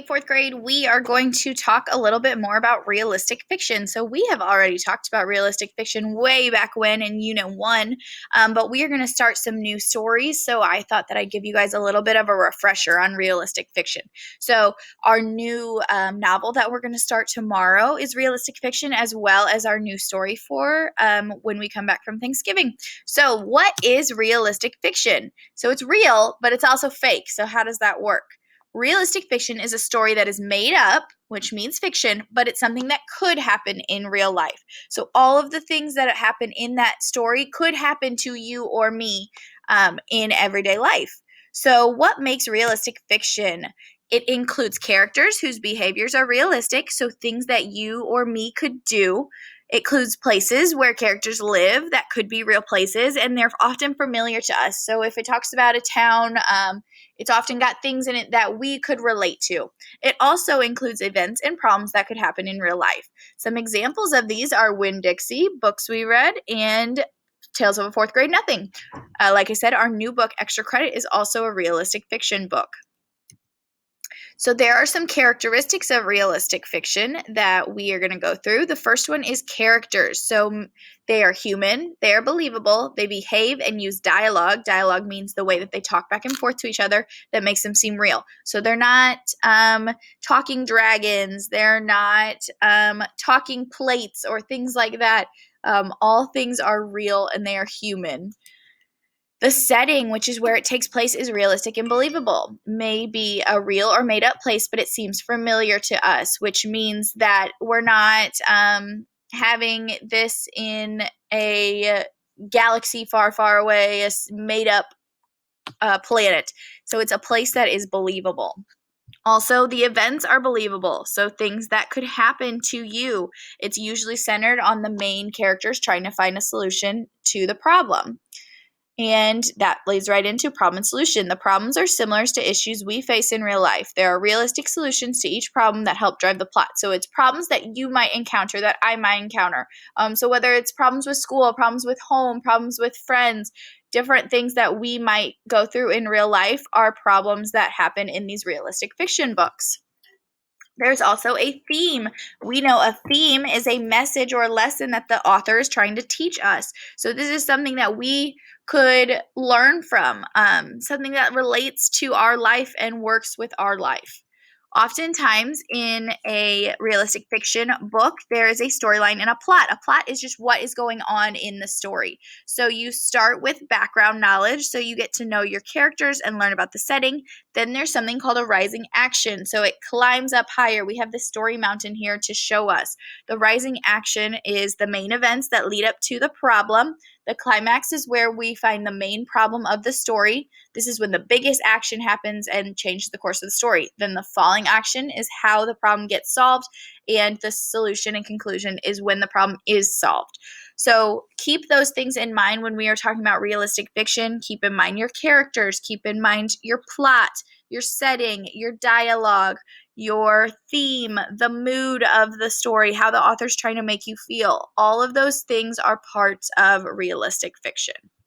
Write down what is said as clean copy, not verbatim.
fourth grade, we are going to talk a little bit more about realistic fiction. So, we have already talked about realistic fiction way back when in Unit 1, but we are going to start some new stories. So, I thought that I'd give you guys a little bit of a refresher on realistic fiction. So, our new novel that we're going to start tomorrow is realistic fiction, as well as our new story for when we come back from Thanksgiving. So, what is realistic fiction? So, it's real, but it's also fake. So, how does that work? Realistic fiction is a story that is made up, which means fiction, but it's something that could happen in real life. So, all of the things that happen in that story could happen to you or me in everyday life. So, what makes realistic fiction? It includes characters whose behaviors are realistic, so things that you or me could do. It includes places where characters live that could be real places, and they're often familiar to us. So, if it talks about a town, it's often got things in it that we could relate to. It also includes events and problems that could happen in real life. Some examples of these are Winn-Dixie, books we read, and Tales of a Fourth Grade Nothing. Like I said, our new book, Extra Credit, is also a realistic fiction book. So there are some characteristics of realistic fiction that we are going to go through. The first one is characters. So they are human, they are believable, they behave and use dialogue. Dialogue means the way that they talk back and forth to each other that makes them seem real. So they're not talking dragons, they're not talking plates or things like that. All things are real and they are human. The setting, which is where it takes place, is realistic and believable. May be a real or made up place, but it seems familiar to us, which means that we're not having this in a galaxy far, far away, a made up planet. So it's a place that is believable. Also, the events are believable, so things that could happen to you. It's usually centered on the main characters trying to find a solution to the problem. And that leads right into problem and solution. The problems are similar to issues we face in real life. There are realistic solutions to each problem that help drive the plot. So it's problems that you might encounter, that I might encounter. So whether it's problems with school, problems with home, problems with friends, different things that we might go through in real life are problems that happen in these realistic fiction books. There's also a theme. We know a theme is a message or lesson that the author is trying to teach us. So this is something that we could learn from, something that relates to our life and works with our life. Oftentimes, in a realistic fiction book, there is a storyline and a plot. A plot is just what is going on in the story. So you start with background knowledge, so you get to know your characters and learn about the setting. Then there's something called a rising action, so it climbs up higher. We have the story mountain here to show us. The rising action is the main events that lead up to the problem. The climax is where we find the main problem of the story. This is when the biggest action happens and changes the course of the story. Then the falling action is how the problem gets solved, and the solution and conclusion is when the problem is solved. So keep those things in mind when we are talking about realistic fiction. Keep in mind your characters, keep in mind your plot, your setting, your dialogue, your theme, the mood of the story, how the author's trying to make you feel. All of those things are parts of realistic fiction.